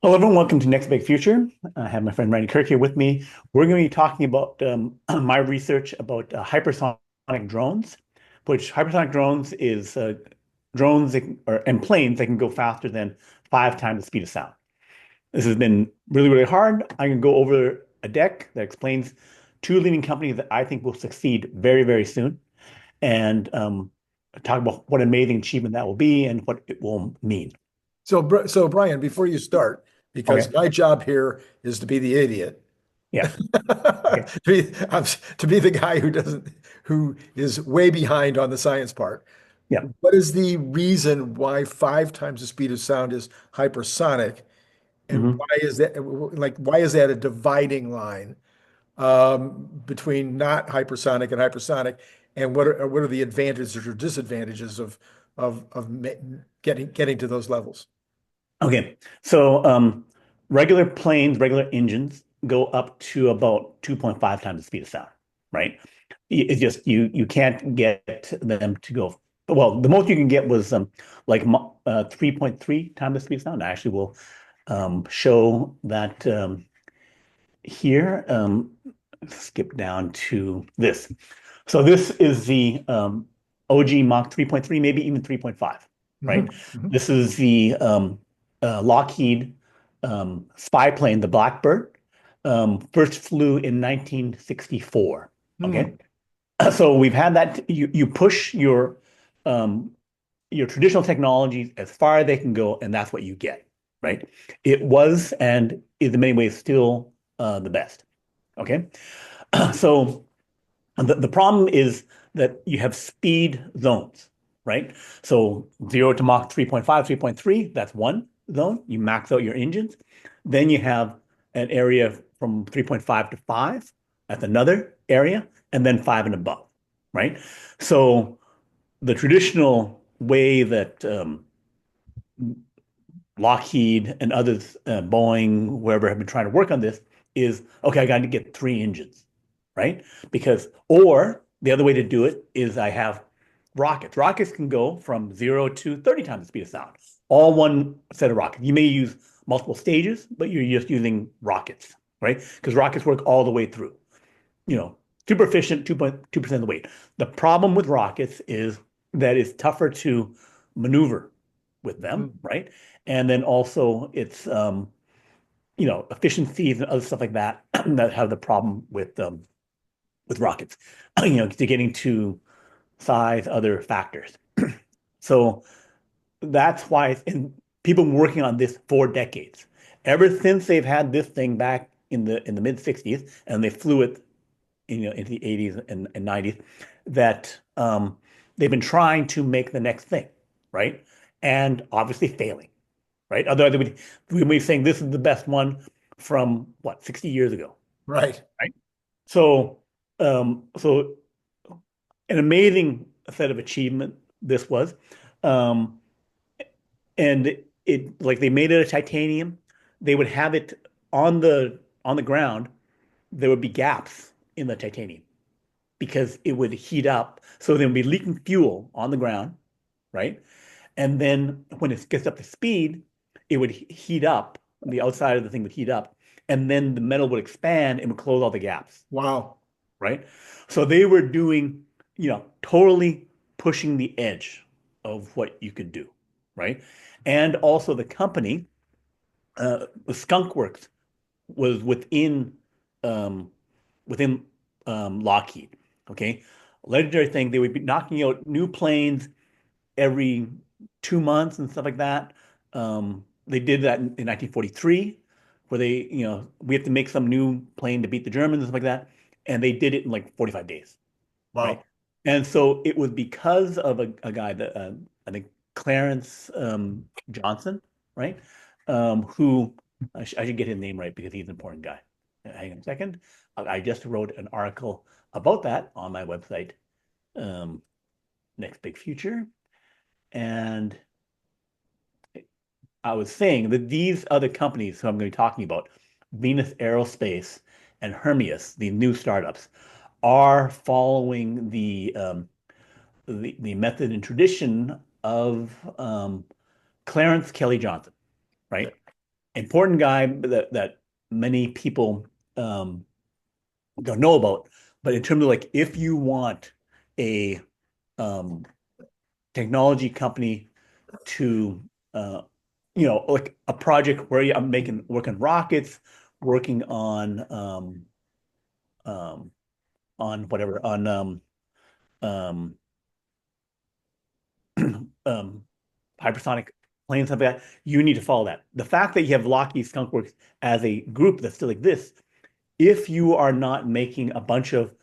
Hello, everyone. Welcome to Next Big Future. I have my friend Randy Kirk here with me. We're going to be talking about my research about hypersonic drones, which hypersonic drones is drones and planes that can go faster than 5 times the speed of sound. This has been really, really hard. I'm going to go over a deck that explains two leading companies that I think will succeed very, very soon, and talk about what amazing achievement that will be and what it will mean. So Brian, before you start, because Okay. my job here is to be the idiot, Yeah. Okay. to be the guy who is way behind on the science part. Yeah. What is the reason why 5 times the speed of sound is hypersonic, and Mhm. why is that why is that a dividing line between not hypersonic and hypersonic, and what are the advantages or disadvantages of getting to those levels? Okay, so regular planes, regular engines go up to about 2.5 times the speed of sound, right? It's just you can't get them to go. Well, the most you can get was 3.3 times the speed of sound. I actually will show that here. Skip down to this. So this is the OG Mach 3.3, maybe even 3.5, right? Mhm, mhm. This is the Lockheed spy plane, the Blackbird, first flew in 1964. Okay, Hmm. so we've had that. You push um, your traditional technologies as far as they can go, and that's what you get, right? It was and is in many ways still the best. Okay, so the problem is that you have speed zones, right? So 0 to Mach 3.5, 3.3, that's one zone. You max out your engines. Then you have an area from 3.5 to 5, that's another area, and then 5 and above, right? So the traditional way that Lockheed and others, Boeing, wherever have been trying to work on this is, okay, I got to get 3 engines, right? Because, or the other way to do it is I have rockets. Rockets can go from 0 to 30 times the speed of sound, all one set of rockets. You may use multiple stages, but you're just using rockets, right? Because rockets work all the way through, you know, super efficient, 2.2% of the weight. The problem with rockets is that it's tougher to maneuver with them, Hmm. right? And then also it's efficiencies and other stuff like that that have the problem with rockets, to getting to size, other factors. So that's why and people been working on this for decades. Ever since they've had this thing back in the mid 60s and they flew it into the 80s and 90s, that they've been trying to make the next thing, right? And obviously failing, right? Otherwise, we'd be saying this is the best one from what, 60 years ago, Right. right? So, so an amazing set of achievement this was. Um, and it like they made it a titanium. They would have it on the ground. There would be gaps in the titanium because it would heat up. So there would be leaking fuel on the ground, right? And then when it gets up to speed, it would heat up. The outside of the thing would heat up, and then the metal would expand and would close all the gaps, Wow. right? So they were doing, totally pushing the edge of what you could do, right? And also the company, the Skunk Works, was um, within Lockheed. Okay, legendary thing. They would be knocking out new planes every 2 months and stuff like that. They did that in 1943, where we have to make some new plane to beat the Germans and stuff like that, and they did it in like 45 days, right? Wow. And so it was because of a guy that I think Clarence Johnson, right? Who I should get his name right because he's an important guy. Hang on a second. I just wrote an article about that on my website, um, Next Big Future. And I was saying that these other companies who I'm going to be talking about, Venus Aerospace and Hermeus, the new startups, are following the method and tradition of Clarence Kelly Johnson, right? important guy that many people um, don't know about. But in terms of like, if you want a um, technology company to, uh, like a project where I'm working rockets, working um, on whatever, um, um, hypersonic planes, something like that, you need to follow that. The fact that you have Lockheed Skunk Works as a group that still exists, if you are not making a bunch of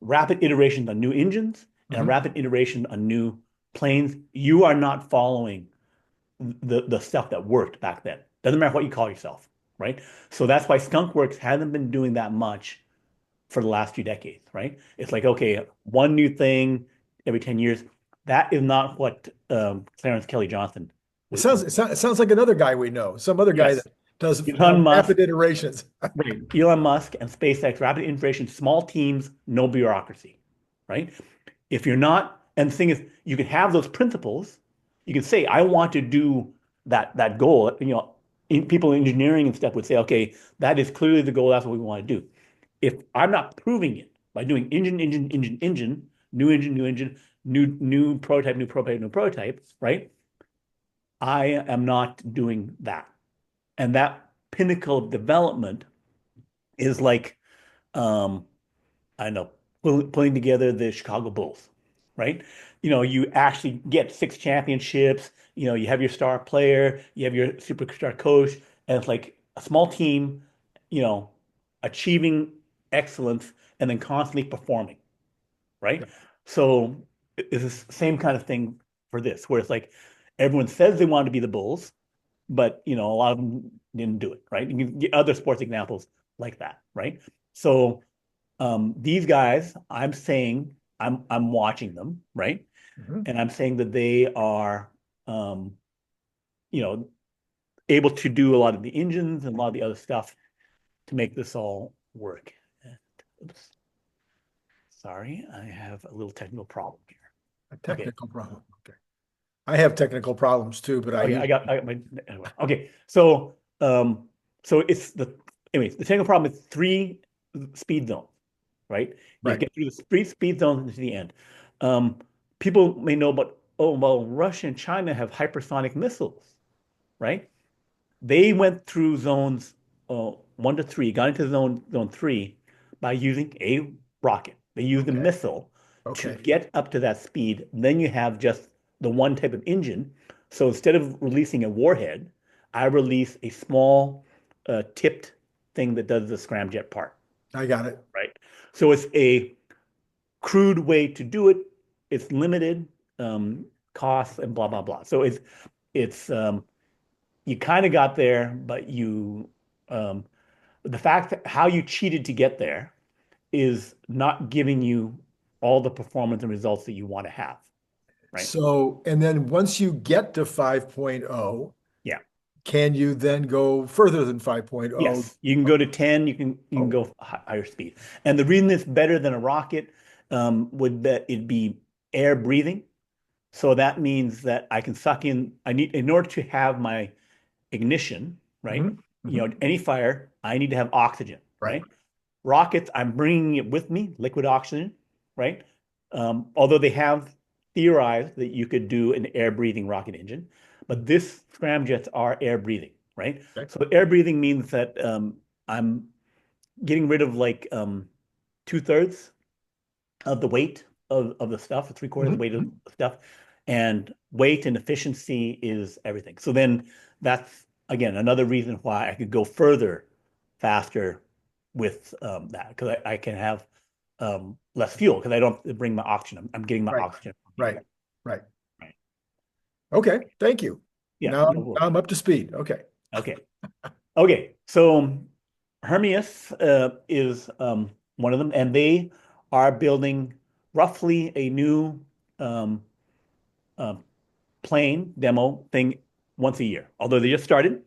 rapid iterations on new engines and a Mhm. rapid iteration on new planes, you are not following the stuff that worked back then. Doesn't matter what you call yourself, right? So that's why Skunk Works hasn't been doing that much for the last few decades, right? It's like, okay, one new thing every 10 years. That is not what Clarence Kelly Johnson It was. sounds, it sounds like another guy we know, some other guy that Yes. does Elon Musk, rapid iterations. right. Elon Musk and SpaceX, rapid integration, small teams, no bureaucracy, right? If you're not, and the thing is, you can have those principles. You can say, I want to do that goal. People in engineering and stuff would say, okay, that is clearly the goal. That's what we want to do. If I'm not proving it by doing engine, new engine, new prototype, new prototype, new prototype, right? I am not doing that. And that pinnacle of development is like, um, I don't know, pulling together the Chicago Bulls, right? You actually get 6 championships. You have your star player, you have your superstar coach, and it's like a small team, you know, achieving excellence and then constantly performing, right? So it's the same kind of thing for this, where it's like everyone says they want to be the Bulls, but a lot of them didn't do it, right? You can get other sports examples like that, right? So these guys, I'm saying I'm watching them, right? Mhm. And I'm saying that they are um, you know, able to do a lot of the engines and a lot of the other stuff to make this all work. And, oops, sorry, I have a little technical problem here. A Okay. technical problem. Okay. I have technical problems too, but I Okay, use I got my anyway. Okay, so it's the technical problem is 3 speed zones, right? You have right. to get through the 3 speed zones to the end. Um, People may know, but oh well, Russia and China have hypersonic missiles, right? They went through zones 1 to 3, got into zone 3 by using a rocket. They used a Okay. missile to Okay. get up to that speed. Then you have just the one type of engine. So instead of releasing a warhead, I release a small tipped thing that does the scramjet part, I got it. right? So it's a crude way to do it. It's limited costs and blah blah blah. So it's you kind of got there, but um, the fact that how you cheated to get there is not giving you all the performance and results that you want to have, right? So, and then once you get to 5.0, Yeah. can you then go further than 5.0? Yes, you can go to 10, you can Oh, go higher speed. And the reason it's better than a rocket would that it'd be air breathing. So that means that I can suck in, I need, in order to have my ignition, right? mhm, mhm. Any fire, I need to have oxygen, Right. right? Rockets, I'm bringing it with me, liquid oxygen, right? Although they have theorized that you could do an air breathing rocket engine, but this scramjets are air breathing, right? Okay. So air breathing means that I'm getting rid of like 2/3 of the weight of the stuff, 3/4 of the Mhm, weight of mhm. the stuff, and weight and efficiency is everything. So then that's again another reason why I could go further, faster with that because I can have less fuel because I don't have to bring my oxygen. I'm getting my Right. oxygen from here. Right. Right. Right. Okay. Thank you. Yeah, Now, no now worries. I'm up to speed. Okay. Okay. Okay. So Hermeus is one of them, and they are building roughly a new um, uh, plane demo thing once a year. Although they just started,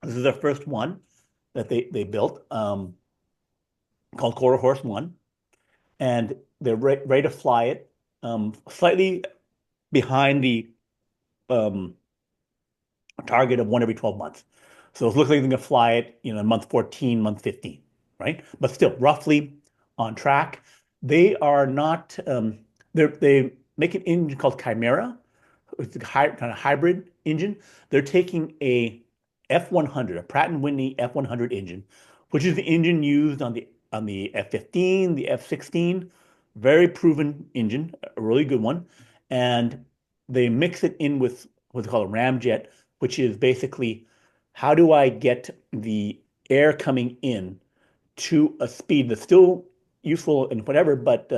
this is their first one that they built called Quarter Horse One, and they're ready to fly it slightly behind the um, target of one every 12 months. So it looks like they're going to fly it, month 14, month 15, right? But still, roughly on track. They are not. They make an engine called Chimera. It's a kind of hybrid engine. They're taking a F100, a Pratt and Whitney F100 engine, which is the engine used on the F-15, the F-16. Very proven engine, a really good one. And they mix it in with what's called a ramjet, which is basically how do I get the air coming in to a speed that's still useful and whatever, but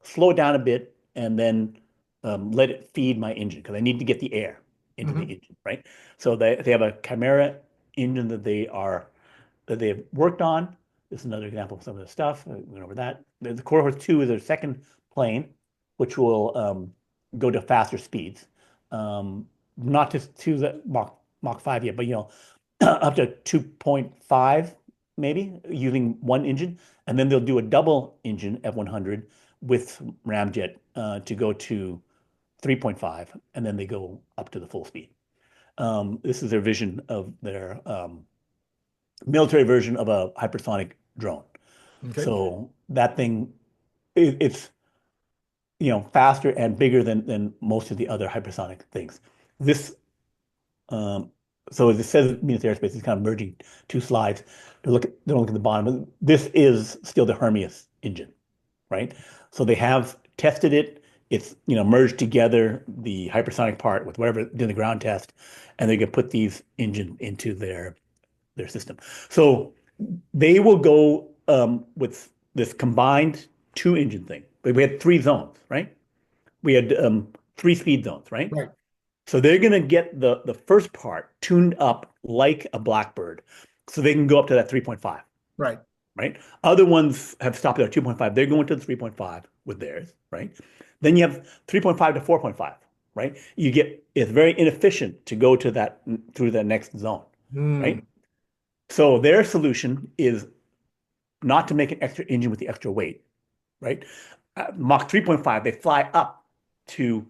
slow it down a bit and then let it feed my engine because I need to get the air into the Hmm. engine, right? So they have a Chimera engine that they have worked on. This is another example of some of the stuff. I went over that. The Core Horse 2 is their second plane, which will go to faster speeds. Not to the Mach 5 yet, but up to 2.5 maybe using one engine, and then they'll do a double engine F100 with ramjet to go to 3.5, and then they go up to the full speed. This is their vision of their military version of a hypersonic drone. Okay. So that thing, it's faster and bigger than most of the other hypersonic things. This um, so as it says in Venus Aerospace, it's kind of merging two slides. Don't look at the bottom. This is still the Hermes engine, right? So they have tested it. It's merged together the hypersonic part with whatever did the ground test, and they can put these engines into their system. So they will go with this combined two engine thing. But we had three zones, right? We had three speed zones, right? Right. So they're going to get the first part tuned up like a Blackbird so they can go up to that 3.5, Right. right? Other ones have stopped at 2.5. They're going to the 3.5 with theirs, right? Then you have 3.5 to 4.5, right? It's very inefficient to go to that through that next zone, Mm. right? So their solution is not to make an extra engine with the extra weight, right? Mach 3.5, they fly up to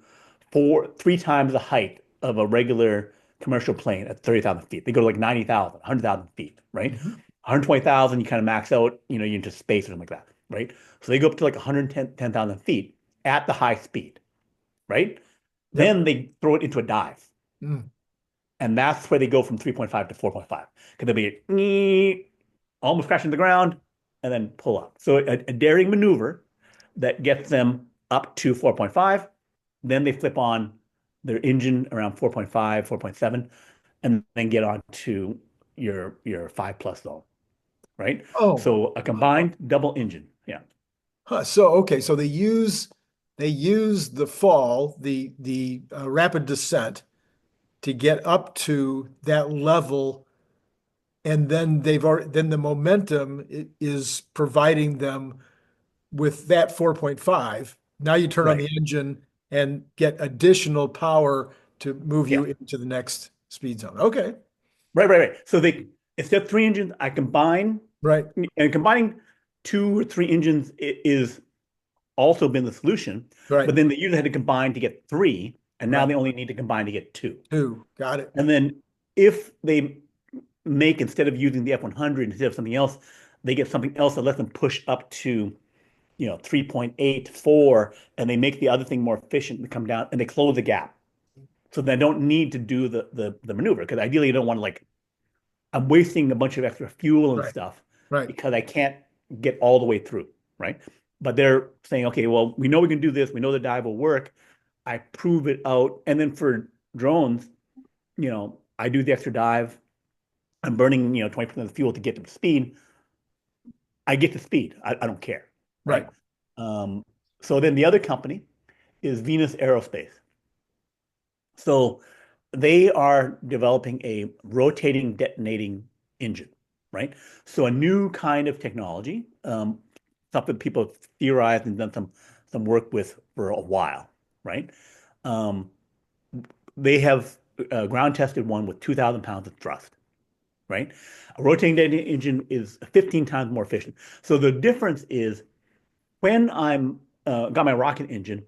three times the height of a regular commercial plane at 30,000 feet. They go to like 90,000, 100,000 feet, right? Mhm. 120,000, you kind of max out, you're into space or something like that, right? So they go up to like 110,000 feet at the high speed, right? Yep. Then they throw it into a dive. Mm. And that's where they go from 3.5 to 4.5. Because they'll be almost crashing to the ground and then pull up. So a daring maneuver that gets them up to 4.5. Then they flip on their engine around 4.5, 4.7, and then get on to your 5 plus zone, right? Oh. So a combined double engine. Yeah. Huh. So okay, so they use the fall, the rapid descent to get up to that level, and then then the momentum is providing them with that 4.5. Now you turn on Right. the engine and get additional power to move Yeah. you into the next speed zone. Okay. Right. So instead of three engines, I combine Right. and combining two or three engines is also been the solution, Right. but then they usually had to combine to get three, and now Right. they only need to combine to get two. Two. Got it. And then if they make instead of using the F100 instead of something else, they get something else that lets them push up to 3.8, 4, and they make the other thing more efficient and come down and they close the gap. So they don't need to do the maneuver because ideally you don't want to like I'm wasting a bunch of extra fuel and Right. stuff Right. because I can't get all the way through, right? But they're saying, okay, well, we know we can do this. We know the dive will work. I prove it out. And then for drones, I do the extra dive. I'm burning, 20% of the fuel to get to speed. I get to speed. I don't care, Right. right? Um, so then the other company is Venus Aerospace. So they are developing a rotating detonating engine, right? So a new kind of technology, something people have theorized and done some work with for a while, right? Um, they have ground tested one with 2,000 pounds of thrust, right? A rotating detonating engine is 15 times more efficient. So the difference is when I'm got my rocket engine,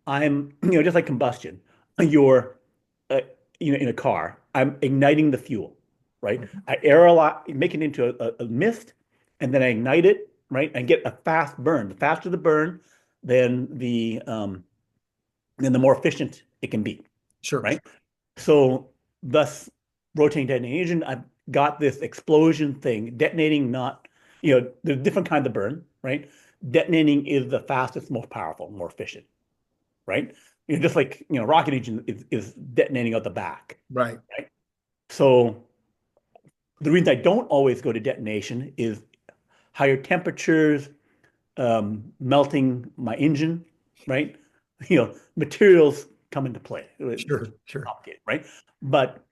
I'm just like combustion. You're uh, in a car. I'm igniting the fuel, right? I aerolize, make it into a mist, and then I ignite it, right? And get a fast burn. The faster the burn, then the more efficient it can be, Sure. right? So thus rotating detonating engine, I've got this explosion thing, detonating not, there's different kinds of burn, right? Detonating is the fastest, most powerful, more efficient, right? Just like, rocket engine is detonating out the back, Right. right? So the reason I don't always go to detonation is higher temperatures, melting my engine, right? Materials come into play. It's Sure. Sure. complicated, right? But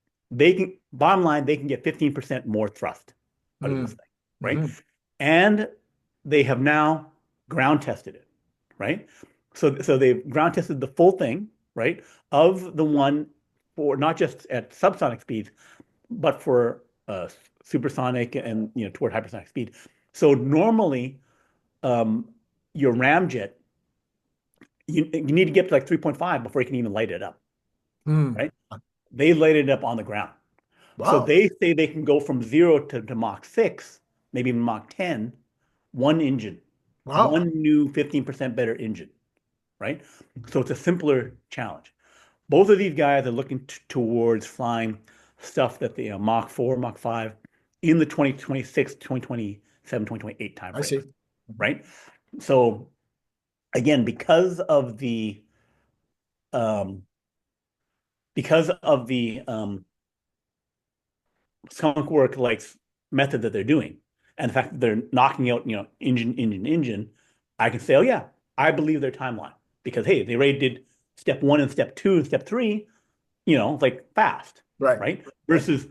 bottom line, they can get 15% more thrust out of this Mm. thing, right? Mhm. And they have now ground tested it, right? So they've ground tested the full thing, right? Of the one for not just at subsonic speeds, but for supersonic and toward hypersonic speed. So normally, um, your ramjet, you need to get to like 3.5 before you can even light it up, Mm. right? They light it up on the ground. So Wow. they say they can go from 0 to Mach 6, maybe even Mach 10, one engine, Wow. one new 15% better engine, right? So it's a simpler challenge. Both of these guys are looking towards flying stuff that the Mach 4, Mach 5 in the 2026, 2027, 2028 I see. timeframe, right? So again, um, because of the skunk work like method that they're doing, and the fact that they're knocking out, engine, I can say, oh yeah, I believe their timeline because hey, they already did step one and step two and step three, like fast, Right. right? Right. Versus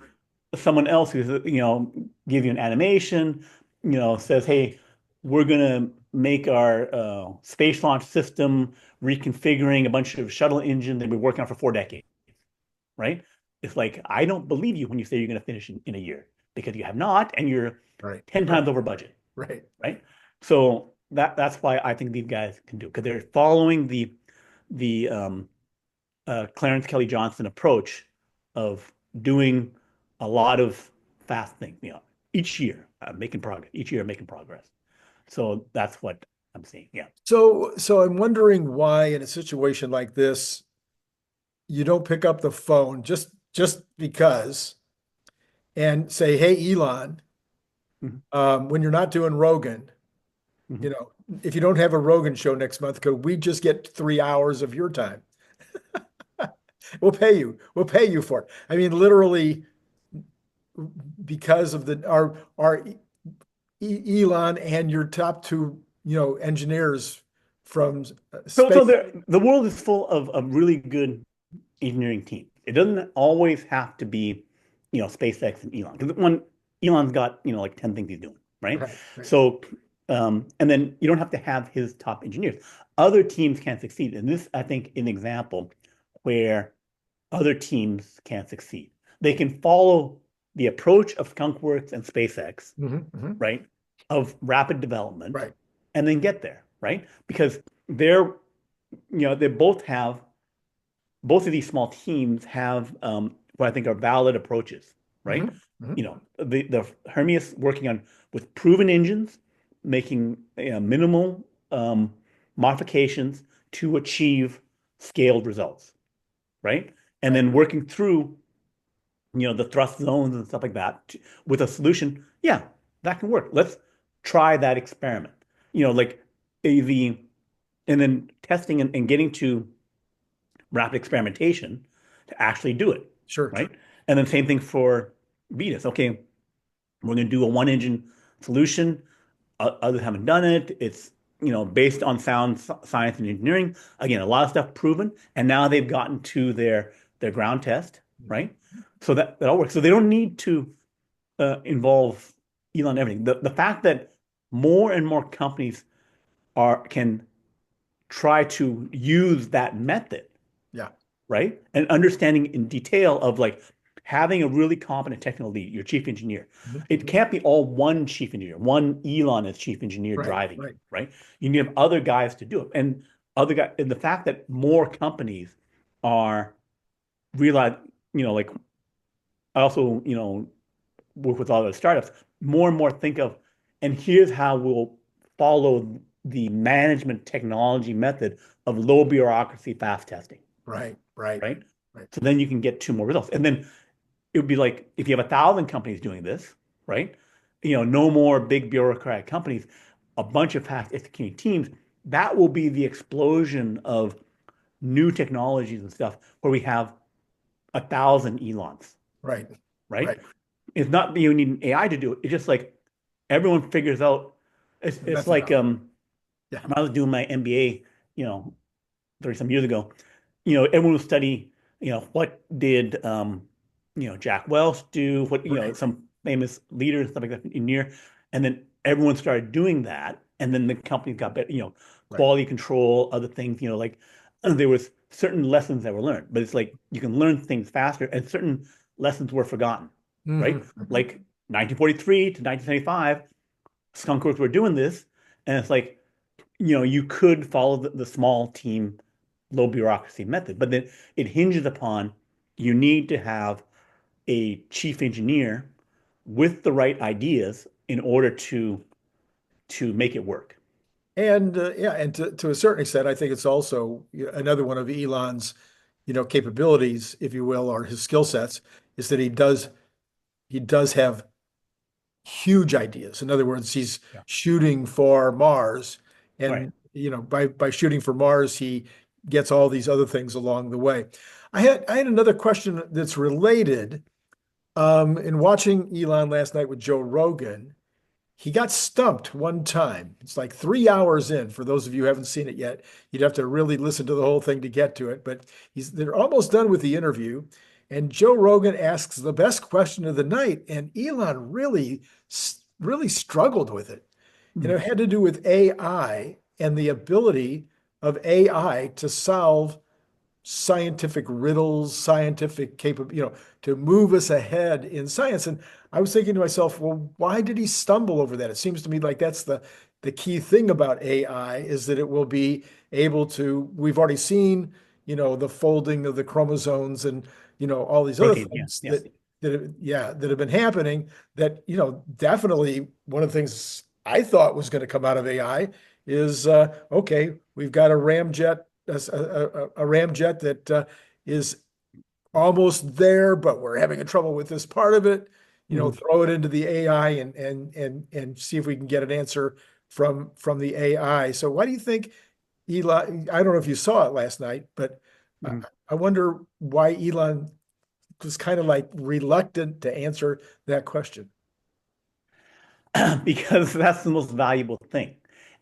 someone else who's, give you an animation, says, hey, we're gonna make our space launch system reconfiguring a bunch of shuttle engines that we've been working on for 4 decades, right? It's like, I don't believe you when you say you're going to finish in a year because you have not, and you're Right. 10 Right. times over budget, Right. right? So that's why I think these guys can do it because they're following the Clarence Kelly Johnson approach of doing a lot of fast things, each year making progress, each year making progress. So that's what I'm seeing. Yeah. So I'm wondering why in a situation like this, you don't pick up the phone just because and say, "Hey, Elon, Mhm. when you're not doing Rogan, Mhm. you know, if you don't have a Rogan show next month, could we just get 3 hours of your time? We'll pay you. We'll pay you for it." I mean, literally, because of our Elon and your top two, engineers from So space. the world is full of really good engineering teams. It doesn't always have to be, SpaceX and Elon. Because one, Elon's got, like 10 things he's doing, right? Right, right. So, and then you don't have to have his top engineers. Other teams can succeed. And this, I think, an example where other teams can succeed. They can follow the approach of Skunkworks and SpaceX, Hmm. Hmm. right? Of rapid development Right. and then get there, right? Because they're, they both of these small teams have what I think are valid approaches, right? Hmm. Hmm. The Hermes working on with proven engines, making minimal modifications to achieve scaled results, right? And Right. then working through, the thrust zones and stuff like that with a solution. Yeah, that can work. Let's try that experiment. Like the and then testing and getting to rapid experimentation to actually do it, Sure. right? And then same thing for Venus. Okay, we're going to do a one engine solution. Others haven't done it. It's based on sound science and engineering. Again, a lot of stuff proven, and now they've gotten to their ground test, Mhm. right? So that all works. So they don't need to involve Elon in everything. The fact that more and more companies can try to use that method, Yeah. right? And understanding in detail of like having a really competent technical lead, your chief engineer. Mhm. It Mhm. can't be all one chief engineer, one Elon as chief engineer Right. driving it, Right. right? You need to have other guys to do it. And the fact that more companies are realize, like I also, work with all those startups, more and more think of, and here's how we'll follow the management technology method of low bureaucracy, fast testing, Right, right, right? right. So then you can get to more results. And then it would be like if you have 1,000 companies doing this, right? No more big bureaucratic companies, a bunch of fast executing teams. That will be the explosion of new technologies and stuff where we have 1,000 Elons, Right, right? right. It's not that you need an AI to do it. It's just like everyone figures out. The It's like methodology. Yeah, when I was doing my MBA, 30 some years ago, everyone would study, what did Jack Welch do, what right, some famous leaders, stuff like that in year, and then everyone started doing that, and then the companies got better, right. quality control, other things, like there was certain lessons that were learned, but it's like you can learn things faster, and certain lessons were forgotten, Hmm. right? Like 1943 to 1975, skunkworks were doing this, and it's like you could follow the small team, low bureaucracy method, but then it hinges upon you need to have a chief engineer with the right ideas in order to make it work. And yeah, and to a certain extent, I think it's also another one of Elon's, capabilities, if you will, or his skill sets, is that he does have huge ideas. In other words, he's Yeah. shooting for Mars, Right. and by shooting for Mars, he gets all these other things along the way. I had another question that's related. In watching Elon last night with Joe Rogan, he got stumped one time. It's like 3 hours in. For those of you who haven't seen it yet, you'd have to really listen to the whole thing to get to it. But they're almost done with the interview. And Joe Rogan asks the best question of the night. And Elon really struggled with it. And Mhm. it had to do with AI and the ability of AI to solve scientific riddles, scientific to move us ahead in science. And I was thinking to myself, well, why did he stumble over that? It seems to me like that's the key thing about AI is that it will be able to, we've already seen, the folding of the chromosomes and, all these other Protein. Yeah. things Yeah. that have been happening that, definitely one of the things I thought was going to come out of AI is, okay, we've got a ramjet that is almost there, but we're having a trouble with this part of it. Mhm. Throw it into the AI and see if we can get an answer from the AI. So why do you think Elon? I don't know if you saw it last night, but I Mhm. I wonder why Elon was kind of like reluctant to answer that question. Because that's the most valuable thing.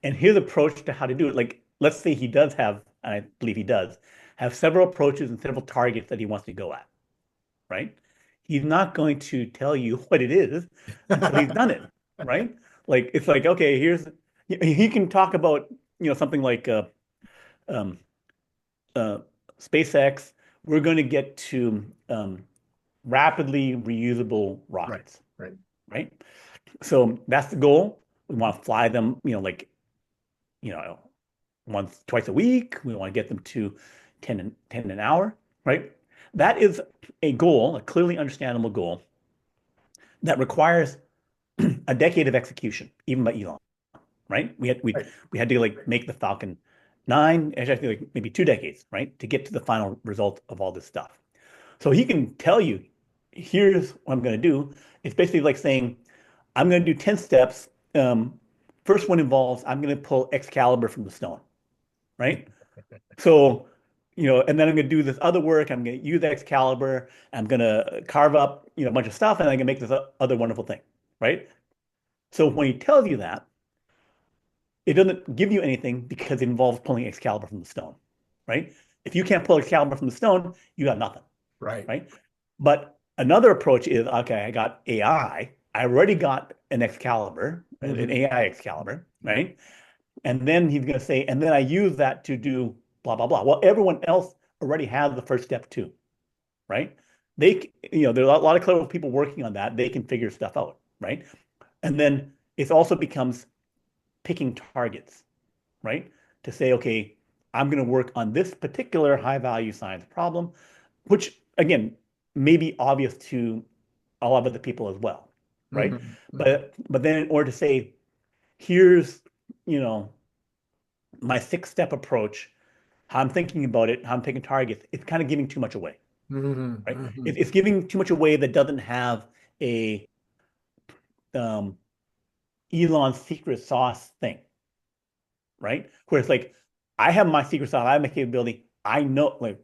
And his approach to how to do it, like let's say he does have, and I believe he does, have several approaches and several targets that he wants to go at, right? He's not going to tell you what it is until he's done it, right? Like it's like, okay, he can talk about, something like um, uh, SpaceX. We're going to get to rapidly reusable Right, rockets, right. right? So that's the goal. We want to fly them, like, you know, once, twice a week. We want to get them to 10 an hour, right? That is a goal, a clearly understandable goal that requires a decade of execution, even by Elon, right? We had to like make the Falcon 9, actually I think like maybe 2 decades, right, to get to the final result of all this stuff. So he can tell you, here's what I'm going to do. It's basically like saying, I'm going to do 10 steps. First one involves I'm going to pull Excalibur from the stone, right? So, and then I'm going to do this other work. I'm going to use Excalibur. I'm going to carve up, a bunch of stuff, and I'm going to make this other wonderful thing, right? So when he tells you that, it doesn't give you anything because it involves pulling Excalibur from the stone, right? If you can't pull Excalibur from the stone, you have nothing, Right. right? But another approach is, okay, I got AI. I already got an Excalibur, an Mhm. AI Excalibur, right? And then he's going to say, and then I use that to do blah, blah, blah. Well, everyone else already has the first step too, right? There are a lot of clever people working on that. They can figure stuff out, right? And then it also becomes picking targets, right? To say, okay, I'm going to work on this particular high value science problem, which again may be obvious to a lot of other people as well, right? Mhm. Mhm. But then in order to say, here's, you know, my 6-step approach, how I'm thinking about it, how I'm picking targets, it's kind of giving too much away, Mhm. right? Mhm. It's giving too much away that doesn't have a um, Elon secret sauce thing, right? Where it's like, I have my secret sauce, I have my capability, I know, like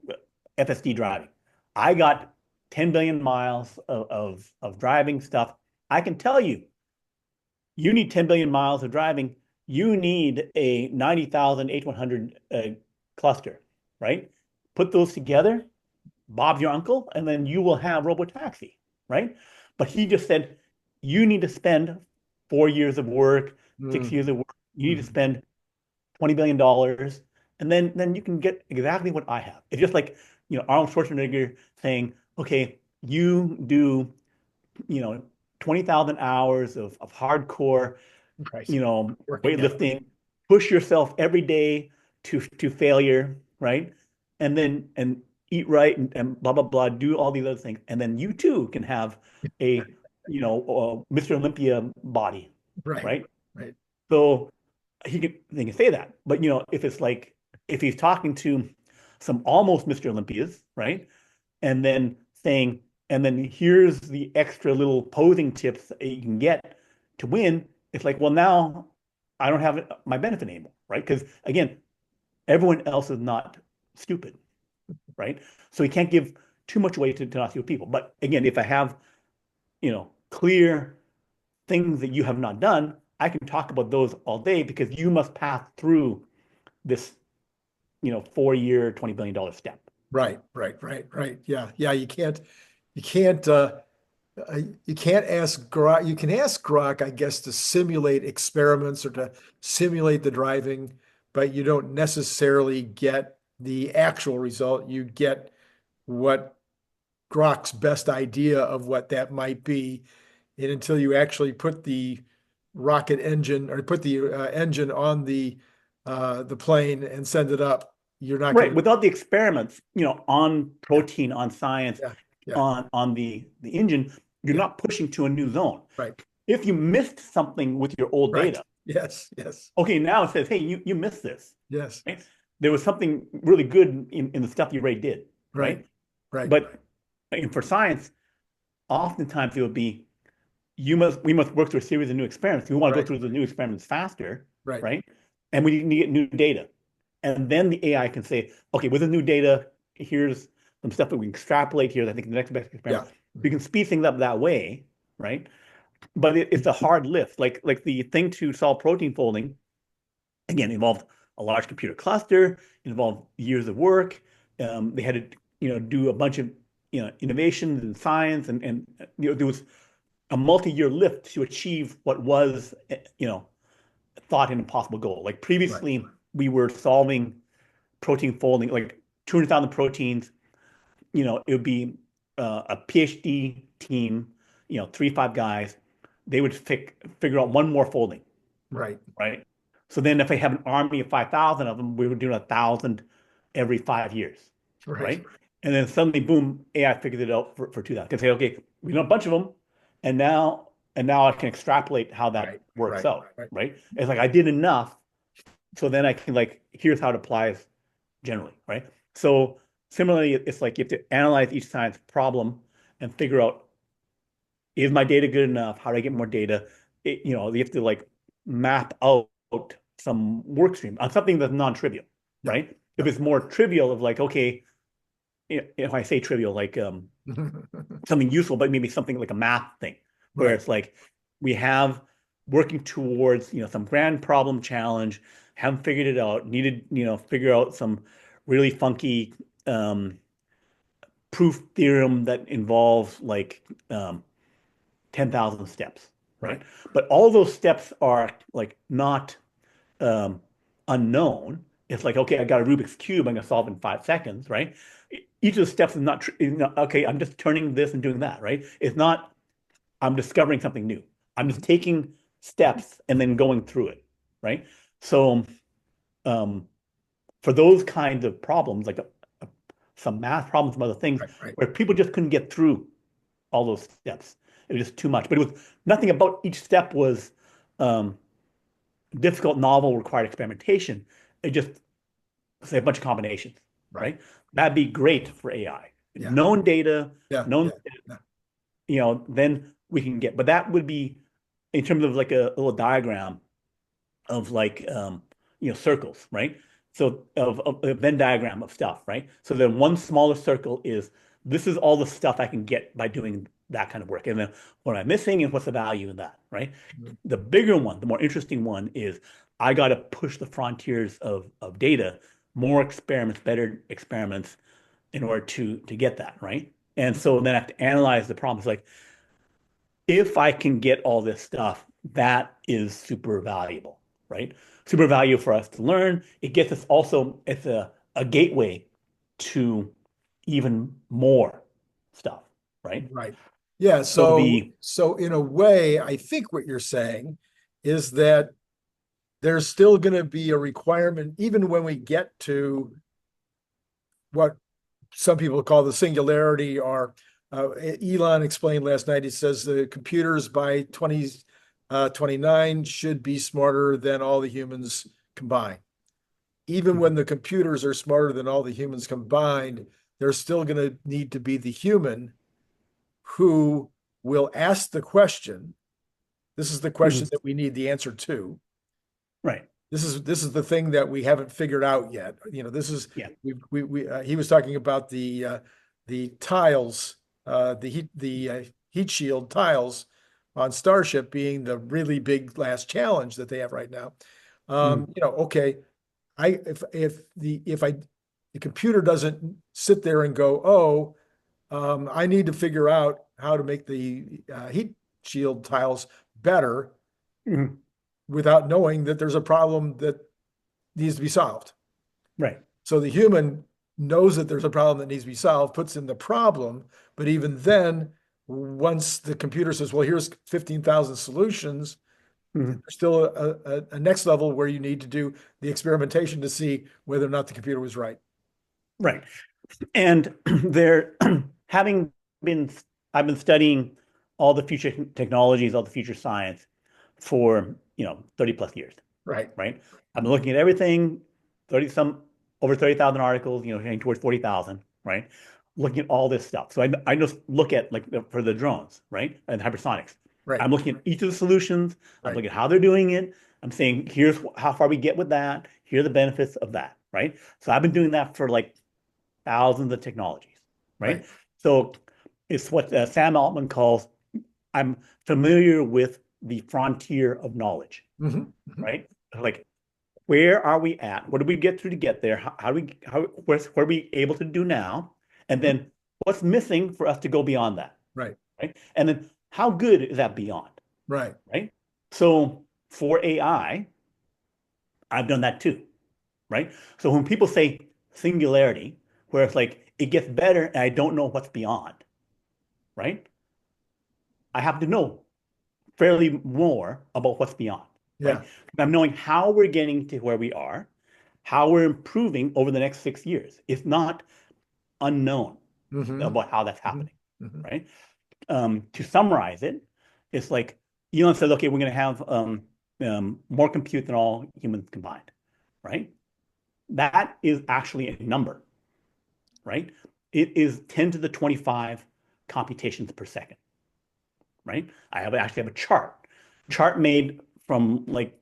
FSD driving. I got 10 billion miles of driving stuff. I can tell you, you need 10 billion miles of driving. You need a 90,000 H100 cluster, right? Put those together, Bob's your uncle, and then you will have robotaxi, right? But he just said, you need to spend 4 years of work, 6 years Mhm. of work. You need to Mhm. spend $20 billion, and then you can get exactly what I have. It's just like, Arnold Schwarzenegger saying, okay, you do, you know, 20,000 hours of hardcore, Right. Working out. weightlifting, push yourself every day to failure, right? And eat right and blah blah blah, do all these other things, and then you too can have a Mr. Olympia body, Right. right? Right. So they can say that, but if it's like, if he's talking to some almost Mr. Olympias, right? And then saying, and then here's the extra little posing tips that you can get to win. It's like, well, now I don't have my benefit anymore, right? Because again, everyone else is not stupid, right? So he can't give too much away to not stupid people. But again, if I have, clear things that you have not done, I can talk about those all day because you must pass through this, 4-year, $20 billion step. Right. Right. Right. Right. Yeah. Yeah. You can't, uh, you can't ask Grok. You can ask Grok, I guess, to simulate experiments or to simulate the driving, but you don't necessarily get the actual result. You get what Grok's best idea of what that might be. And until you actually put the rocket engine or put the engine on the plane and send it up, you're not Right. going to. Without the experiments, on Yeah, protein, on science, yeah, yeah, on the engine, you're yeah. not pushing to a new zone. Right, If you missed something with your old right. data, Yes, yes, okay, now it says, hey, you missed this, yes. right? There was something really good in the stuff you already did, Right, right? right, But for science, oftentimes it would be, we must work through a series of new experiments. We want to go right, through the new experiments faster, right, right? And we need to get new data. And then the AI can say, okay, with the new data, here's some stuff that we can extrapolate here. I think the next best experiment. yeah, We can speed things up that way, right? But it's a hard lift. Like the thing to solve protein folding, again, involved a large computer cluster, involved years of work. They had to, do a bunch of, innovations in science, and there was a multi-year lift to achieve what was, thought an impossible goal. Like right, previously, we were solving protein folding, like 200,000 proteins. It would be a PhD team, 3, 5 guys. They would figure out one more folding, right, right? So then if I have an army of 5,000 of them, we were doing 1,000 every 5 years, right, right? And then suddenly, boom, AI figures it out for 2,000. Can say, okay, we know a bunch of them, and now I can extrapolate how that right, works right, out, right. right? It's like I did enough, so then I can, like, here's how it applies generally, right? So similarly, it's like you have to analyze each science problem and figure out, is my data good enough? How do I get more data? You have to like map out some work stream on something that's non-trivial, Yep, right? If yep. it's more trivial, of like, okay, if I say trivial, like something useful, but maybe something like a math thing, where Right, it's like we have working towards, some grand problem challenge, haven't figured it out, needed, figure out some really funky um, proof theorem that involves like 10,000 steps, right, right? But all those steps are like not um, unknown. It's like, okay, I got a Rubik's Cube, I'm going to solve in 5 seconds, right? Each of the steps is not, okay, I'm just turning this and doing that, right? It's not, I'm discovering something new. I'm just mhm, taking steps and then going through it, right? So um, for those kinds of problems, like some math problems, some other things, right, right. where people just couldn't get through all those steps, It was just too much. But it was nothing about each step was um, difficult, novel, required experimentation. It just say a bunch of combinations, Right. right? That'd be great for AI. Yeah. Known data, Yeah. known, Yeah. then we can get, but that would be in terms of like a little diagram of like circles, right? So of a Venn diagram of stuff, right? So then one smaller circle is this is all the stuff I can get by doing that kind of work. And then what I'm missing and what's the value in that, right? Mhm. The bigger one, the more interesting one is I got to push the frontiers of data, more experiments, better experiments in order to get that, right? And so then I have to analyze the problems like if I can get all this stuff, that is super valuable, right? Super valuable for us to learn. It gets us also, it's a gateway to even more stuff, right? Right. Yeah. So So in a way, I think what you're saying is that there's still going to be a requirement, even when we get to what some people call the singularity, or Elon explained last night, he says the computers by 2029 should be smarter than all the humans combined. Even when the computers are smarter than all the humans combined, there's still going to need to be the human who will ask the question. This is the question Mhm. that we need the answer to. Right. This is the thing that we haven't figured out yet. This is Yeah. he was talking about the tiles, the heat shield tiles on Starship being the really big last challenge that they have right now. Mhm. Okay, if the computer doesn't sit there and go, oh, I need to figure out how to make the heat shield tiles better Mhm. without knowing that there's a problem that needs to be solved. Right. So the human knows that there's a problem that needs to be solved, puts in the problem, but even then, once the computer says, well, here's 15,000 solutions, Mhm. there's still a next level where you need to do the experimentation to see whether or not the computer was right. Right. And they're having been, I've been studying all the future technologies, all the future science for, 30 plus years, Right. right? I've been looking at everything, 30,000 articles, heading towards 40,000, right? Looking at all this stuff. So I just look at like for the drones, right? And hypersonics. Right. I'm looking at each of the solutions. I'm Right. looking at how they're doing it. I'm saying, here's how far we get with that. Here are the benefits of that, right? So I've been doing that for like thousands of technologies, right? Right. So it's what Sam Altman calls, I'm familiar with the frontier of knowledge, Mhm. Mhm. right? Like, where are we at? What did we get through to get there? What are we able to do now? And Mhm. then what's missing for us to go beyond that, Right. right? And then how good is that beyond, Right. right? So for AI, I've done that too, right? So when people say singularity, where it's like it gets better and I don't know what's beyond, right? I have to know fairly more about what's beyond, right? Yeah. I'm knowing how we're getting to where we are, how we're improving over the next 6 years. It's not unknown Hmm. about how that's Hmm. happening, Hmm. right? To summarize it, it's like Elon says, okay, we're going to have more compute than all humans combined, right? That is actually a number, right? It is 10 to the 25 computations per second, right? Actually have a chart made from like,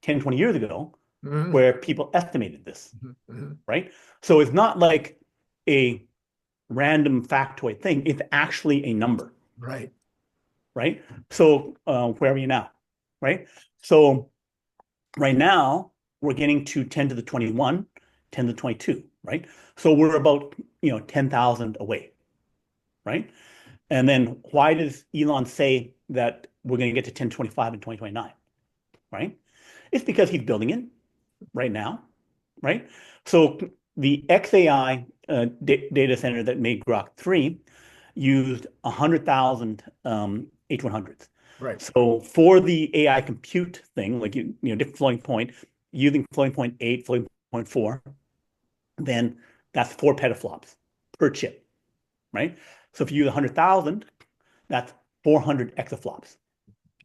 10, 20 years ago Hmm. where people estimated this, Hmm. Hmm. right? So it's not like a random factoid thing. It's actually a number, Right. right? So where are we now, right? So right now we're getting to 10 to the 21, 10 to the 22, right? So we're about, 10,000 away, right? And then why does Elon say that we're going to get to 1025 in 2029, right? It's because he's building it right now, right? So the xAI data center that made Grok 3 used 100,000 H100s. Right. So for the AI compute thing, like different floating point, using floating point 8, floating point 4, then that's 4 petaflops per chip, right? So if you use 100,000, that's 400 exaflops,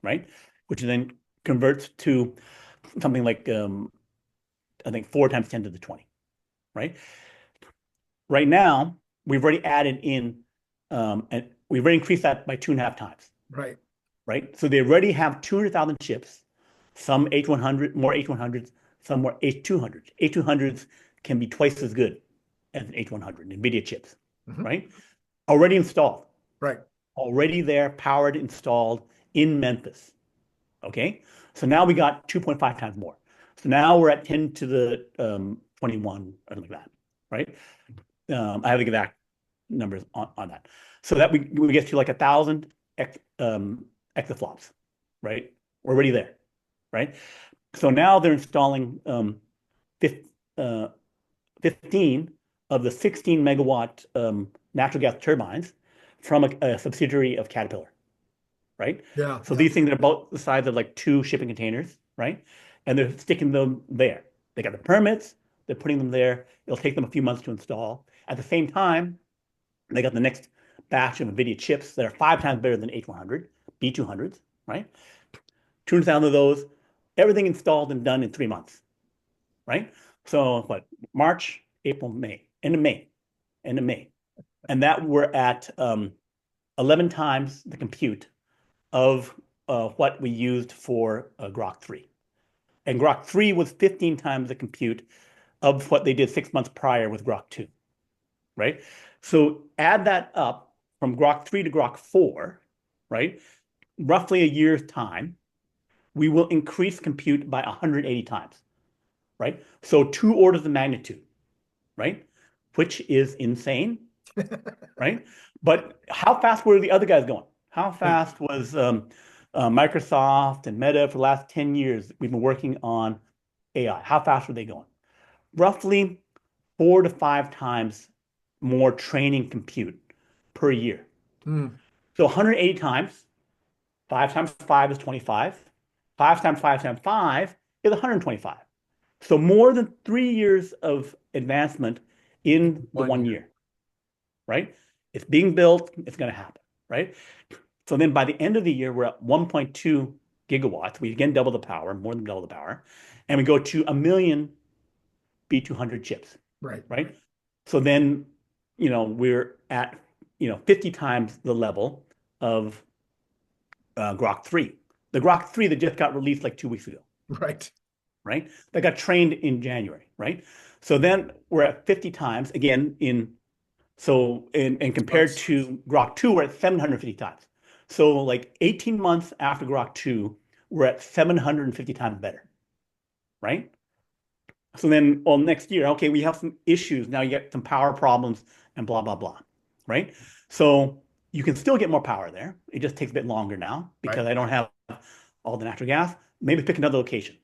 right? Which then converts to something like I think 4 times 10 to the 20, right? Right now, we've already added in, and we've already increased that by 2.5 times, Right. right? So they already have 200,000 chips, some H100, more H100s, some more H200s. H200s can be twice as good as an H100, NVIDIA chips, Mhm. right? Already installed, Right. already there, powered, installed in Memphis, okay? So now we got 2.5 times more. So now we're at 10 to the 21 or something like that, right? I have the exact numbers on that. So that we get to like 1,000 exaflops, right? We're already there, right? So now they're installing 15 of the 16 megawatt natural gas turbines from a subsidiary of Caterpillar, right? Yeah. So Yeah. these things are about the size of like 2 shipping containers, right? And they're sticking them there. They got the permits, they're putting them there. It'll take them a few months to install. At the same time, they got the next batch of NVIDIA chips that are 5 times better than H100, B200s, right? 200,000 of those, everything installed and done in 3 months, right? So what, March, April, May, end of May, end of May. And that we're at 11 times the compute of what we used for Grok 3. And Grok 3 was 15 times the compute of what they did 6 months prior with Grok 2, right? So add that up from Grok 3 to Grok 4, right? Roughly a year's time, we will increase compute by 180 times, right? So 2 orders of magnitude, right? Which is insane, right? But how fast were the other guys going? How fast was Microsoft and Meta for the last 10 years? We've been working on AI. How fast were they going? Roughly 4 to 5 times more training compute per year. Mm. So 180 times, 5 times 5 is 25. 5 times 5 times 5 is 125. So more than 3 years of advancement in the 1 year, right? It's being built, it's going to happen, right? So then by the end of the year, we're at 1.2 gigawatts. We again double the power, more than double the power, and we go to 1 million B200 chips, Right. right? So then, we're at, 50 times the level of Grok 3. The Grok 3 that just got released like 2 weeks ago, Right. right? That got trained in January, right? So then we're at 50 times again and compared to Grok 2, we're at 750 times. So like 18 months after Grok 2, we're at 750 times better, right? So then, well, next year, okay, we have some issues. Now you get some power problems and blah, blah, blah, right? So you can still get more power there. It just takes a bit longer now Right. because I don't have all the natural gas. Maybe pick another location,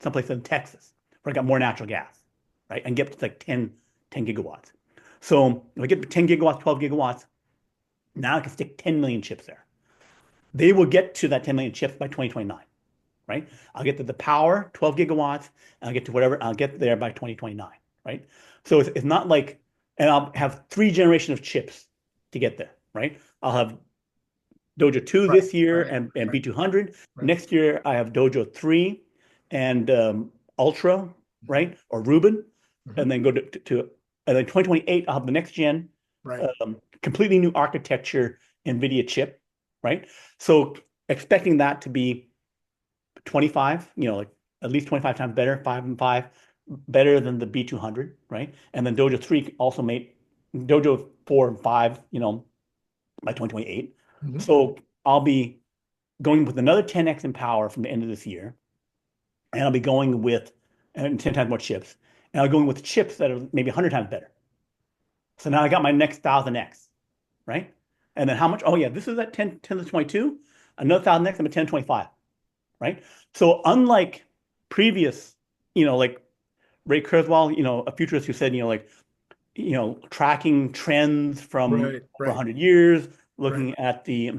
someplace in Texas where I got more natural gas, right? And get to like 10 gigawatts. So if I get to 10 gigawatts, 12 gigawatts, now I can stick 10 million chips there. They will get to that 10 million chips by 2029, right? I'll get to the power, 12 gigawatts, and I'll get to whatever, I'll get there by 2029, right? So it's not like, and I'll have 3 generations of chips to get there, right? I'll have Dojo 2 Right. this year Right. and Right. B200. Right. Next year, I have Dojo 3 and Ultra, right? Or Rubin. Mhm. And then go and then 2028, I'll have the next gen, Right. completely new architecture, NVIDIA chip, right? So expecting that to be 25, like at least 25 times better, 5 and 5, better than the B200, right? And then Dojo 3 also made Dojo 4 and 5, by 2028. Mhm. So I'll be going with another 10x in power from the end of this year. And I'll be going with 10 times more chips. And I'll be going with chips that are maybe 100 times better. So now I got my next 1000x, right? And then how much? Oh, yeah, this is at 10 to the 22. Another 1000x, I'm at 10 to 25, right? So unlike previous, like Ray Kurzweil, a futurist who said, tracking trends from Right. over Right. 100 years, Right. looking at the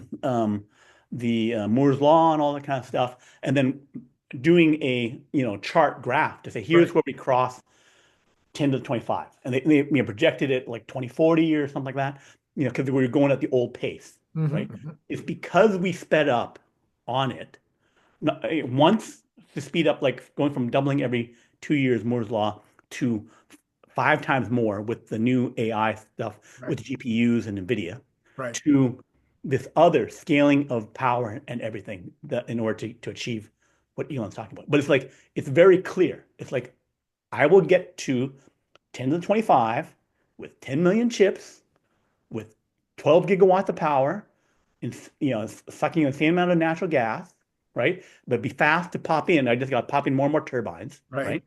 Moore's law and all that kind of stuff, and then doing a chart graph to say Right. here's where we cross 10 to 25, and they projected it like 2040 or something like that, because we were going at the old pace, right? It's because we sped up on it. Once to speed up, like going from doubling every 2 years, Moore's law, to 5 times more with the new AI stuff Right. with GPUs and NVIDIA, Right. to this other scaling of power and everything that in order to achieve what Elon's talking about. But it's like, it's very clear. It's like, I will get to 10 to the 25 with 10 million chips, with 12 gigawatts of power, and sucking the same amount of natural gas, right? But be fast to pop in. I just got to pop in more and more turbines, Right. right?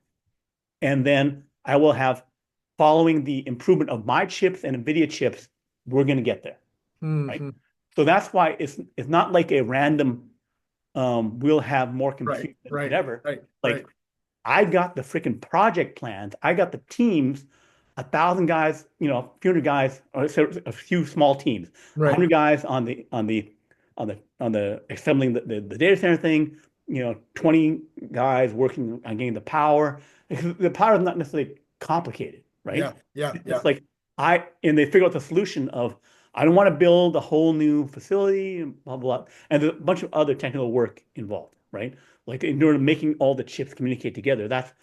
And then I will have, following the improvement of my chips and NVIDIA chips, we're going to get there, right? Hmm. So that's why it's not like a random, we'll have more Right. compute than Right. whatever. Right. Like, Right. I got the freaking project plans. I got the teams, 1,000 guys, a few hundred guys, or a few small teams, Right. 100 guys on the assembling the data center thing, 20 guys working on getting the power. Because the power is not necessarily complicated, Yeah. right? Yeah. Yeah. It's like and they figure out the solution of, I don't want to build a whole new facility and blah, blah, blah. And there's a bunch of other technical work involved, right? Like, in order to making all the chips communicate together, that's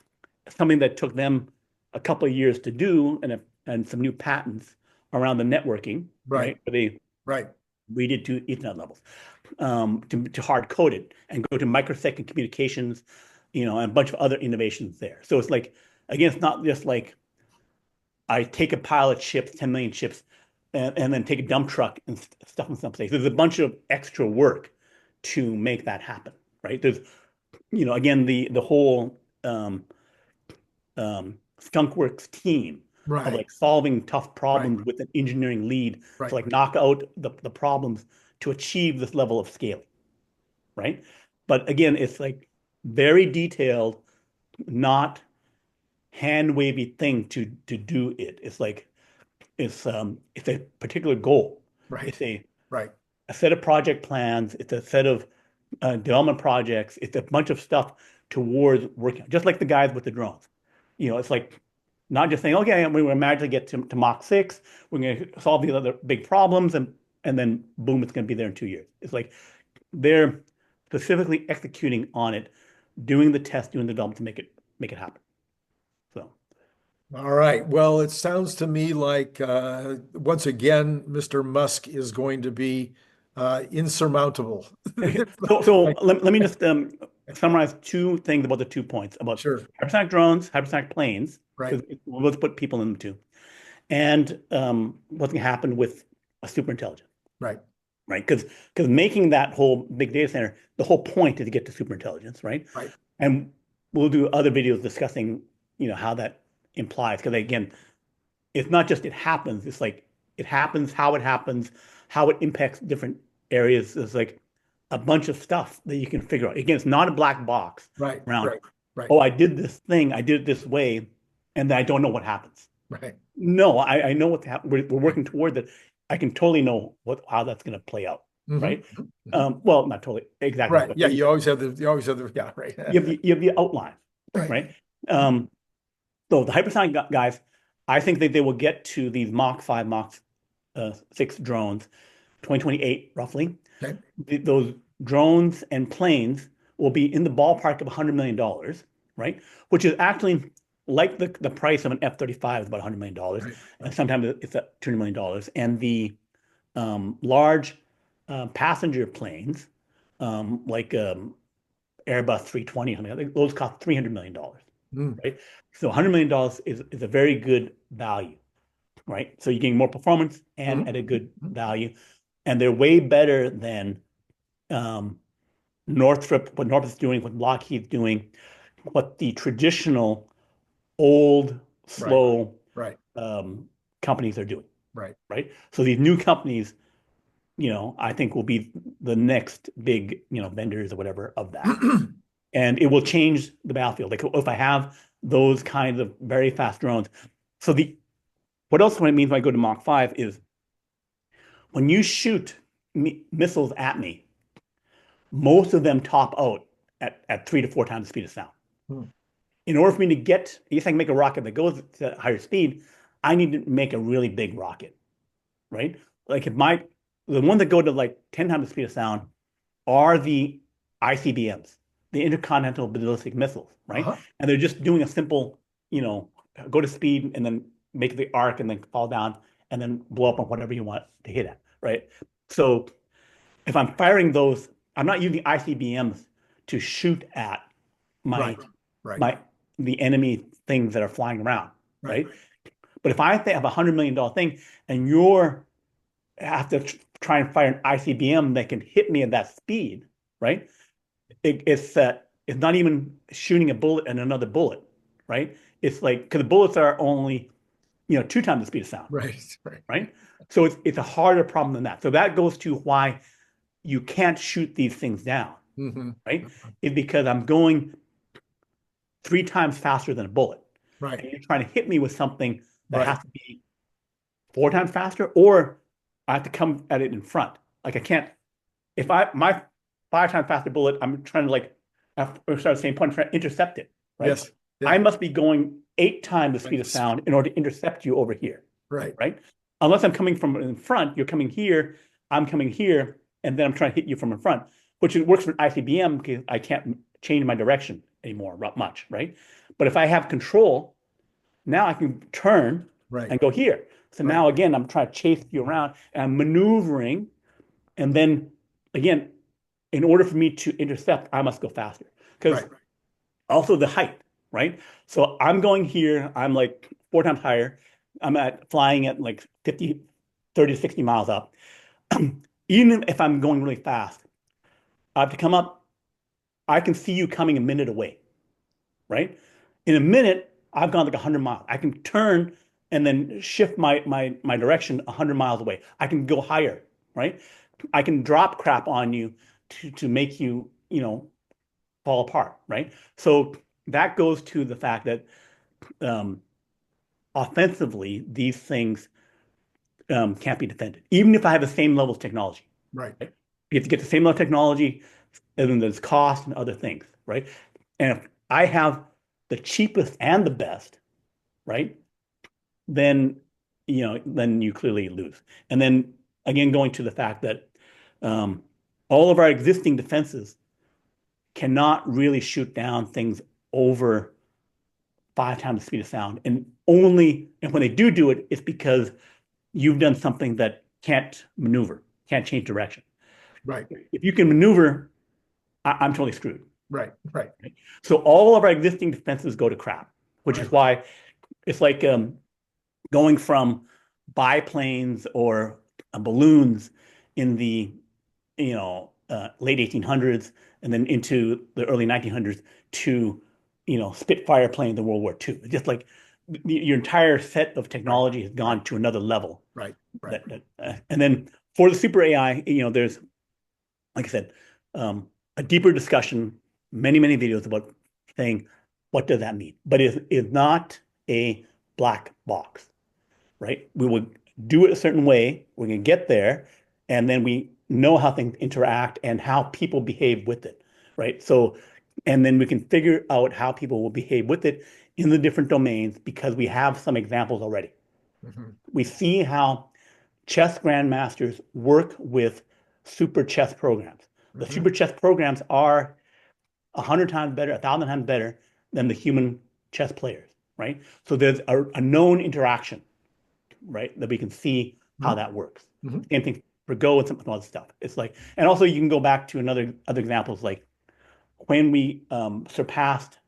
something that took them a couple of years to do, and some new patents around the networking, Right. right? Where they Right. redid to Ethernet levels, to hard code it and go to microsecond communications, and a bunch of other innovations there. So it's like, again, it's not just like I take a pile of chips, 10 million chips, and then take a dump truck and stuff them someplace. There's a bunch of extra work to make that happen, right? There's, again, the whole skunkworks team of, Right. like, solving tough Right. problems with an engineering lead to, Right. like, knock out the problems to achieve this level of scaling, right? But again, it's like very detailed, not hand wavy thing to do it. It's like, it's a particular goal. Right. It's Right. a set of project plans. It's a set of development projects. It's a bunch of stuff towards working, just like the guys with the drones. It's like, not just saying, okay, we will magically get to Mach 6, we're going to solve these other big problems, and then boom, it's going to be there in 2 years. It's like they're specifically executing on it, doing the test, doing the development to make it happen. So All right. Well, it sounds to me like once again, Mr. Musk is going to be insurmountable. so Like, let me just summarize two things about the 2 points about sure. hypersonic drones, hypersonic planes, Right. because we'll both put people in them too, and what's going to happen with a superintelligence, Right. right? Because making that whole big data center, the whole point is to get to superintelligence, right? Right. And we'll do other videos discussing, how that implies. Because again, it's not just it happens. It's like it happens, how it impacts different areas. There's like a bunch of stuff that you can figure out. Again, it's not a black box Right. around, Right. Right. oh, I did this thing, I did it this way, and then I don't know what happens. Right. No, I know what happened. We're working toward that. I can totally know how that's going to play out, Hmm. right? Well, not totally exactly, Right. but Yeah. You always have the, yeah. Right. you have the outline, Right. right? So the hypersonic guys, I think that they will get to these Mach 5, Mach 6 drones, 2028 roughly. Okay. Those drones and planes will be in the ballpark of $100 million, right? Which is actually like the price of an F-35 is about $100 million, Right. and Right. sometimes it's at $200 million. And the large passenger planes, like Airbus 320, something like that, those cost $300 million, Mm. right? So $100 million is a very good value, right? So you're getting more performance and Mhm. at a good Mhm. value, and they're way better than um, what Northrop's doing, what Lockheed's doing, what the traditional old, Right. slow Right. companies are doing, Right. right? So these new companies, I think will be the next big, vendors or whatever of that. And it will change the battlefield. Like, if I have those kinds of very fast drones. So what else what it means when I go to Mach 5 is when you shoot missiles at me, most of them top out at 3 to 4 times the speed of sound. Mm. In order for me to get, yes, I can make a rocket that goes to higher speed, I need to make a really big rocket, right? Like, if my the ones that go to like 10 times the speed of sound are the ICBMs, the intercontinental ballistic missiles, right? Uh-huh. And they're just doing a simple, go to speed and then make the arc and then fall down and then blow up on whatever you want to hit at, right? So if I'm firing those, I'm not using ICBMs to shoot at my Right. Right. my the enemy things that are flying around, Right. right? But if I have $100 million thing and you're have to try and fire an ICBM that can hit me at that speed, right? It's not even shooting a bullet and another bullet, right? It's like because the bullets are only 2 times the speed of sound, Right. Right. right? So it's a harder problem than that. So that goes to why you can't shoot these things down, Mm-hmm. right? It's because I'm going 3 times faster than a bullet. Right. And you're trying to hit me with something that Right. has to be 4 times faster, or I have to come at it in front. Like I can't, if my 5 times faster bullet, I'm trying to like, or start the same point, trying to intercept it, right? Yes. Yeah. I must be going 8 times the speed of Right. sound in order to intercept you over here, Right. right? Unless I'm coming from in front, you're coming here, I'm coming here, and then I'm trying to hit you from in front, which works for ICBM because I can't change my direction anymore much, right? But if I have control, now I can turn Right. and go here. So Right. now again, I'm trying to chase you around and I'm maneuvering. And then again, in order for me to intercept, I must go faster. Because Right. also the height, right? So I'm going here, I'm like 4 times higher. I'm flying at like 50, 30 to 60 miles up. Even if I'm going really fast, I have to come up, I can see you coming a minute away, right? In a minute, I've gone like 100 miles. I can turn and then shift my direction 100 miles away. I can go higher, right? I can drop crap on you to make you, fall apart, right? So that goes to the fact that um, offensively, these things can't be defended, even if I have the same level of technology. Right. Right? You have to get the same level of technology, and then there's cost and other things, right? And if I have the cheapest and the best, right, then then you clearly lose. And then again, going to the fact that all of our existing defenses cannot really shoot down things over 5 times the speed of sound. And when they do it, it's because you've done something that can't maneuver, can't change direction. Right. If you can maneuver, I'm totally screwed. Right. Right. Right? So all of our existing defenses go to crap, which Right. is why it's like going from biplanes or balloons in the late 1800s and then into the early 1900s to Spitfire planes in World War II. It's just like your entire set of Right. technology has gone to another level. Right. Right. And then for the super AI, there's, like I said, a deeper discussion, many videos about saying what does that mean, but it's not a black box, right? We will do it a certain way. We're going to get there, and then we know how things interact and how people behave with it, right? So, and then we can figure out how people will behave with it in the different domains because we have some examples already. Mm-hmm. We see how chess grandmasters work with super chess programs. The Mm-hmm. super chess programs are 100 times better, 1,000 times better than the human chess players, right? So there's a known interaction, right, that we can see how that works. Mm-hmm. Same thing for Go and some other stuff. It's like, and also you can go back to other examples like when we surpassed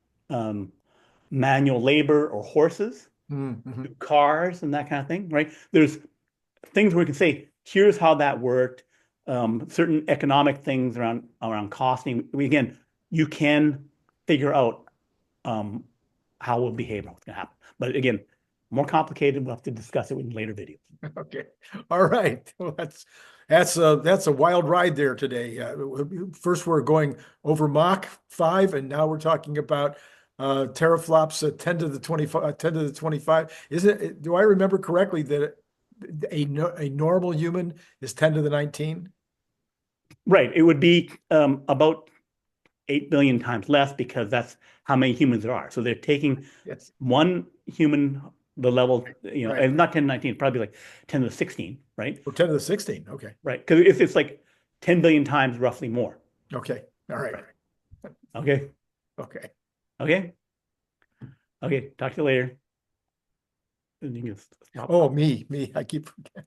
manual labor or horses, Mm-hmm. cars and that kind of thing, right? There's things where we can say, here's how that worked. Certain economic things around costing. Again, you can figure out how we'll behave and what's going to happen. But again, more complicated. We'll have to discuss it in later videos. Okay. All right. Well, that's a wild ride there today. First, we're going over Mach 5, and now we're talking about teraflops 10 to the 25, 10 to the 25. Do I remember correctly that a normal human is 10 to the 19? Right. It would be about 8 billion times less because that's how many humans there are. So they're taking Yes. one human the level, you know, Right. and not 10 to 19, probably like 10 to the 16, right? Or 10 to the 16. Okay. Right. Because it's like 10 billion times roughly more. Okay. All right. Right. Okay. Okay. Okay. Okay. Talk to you later. And you can stop. Oh, me. I keep forgetting.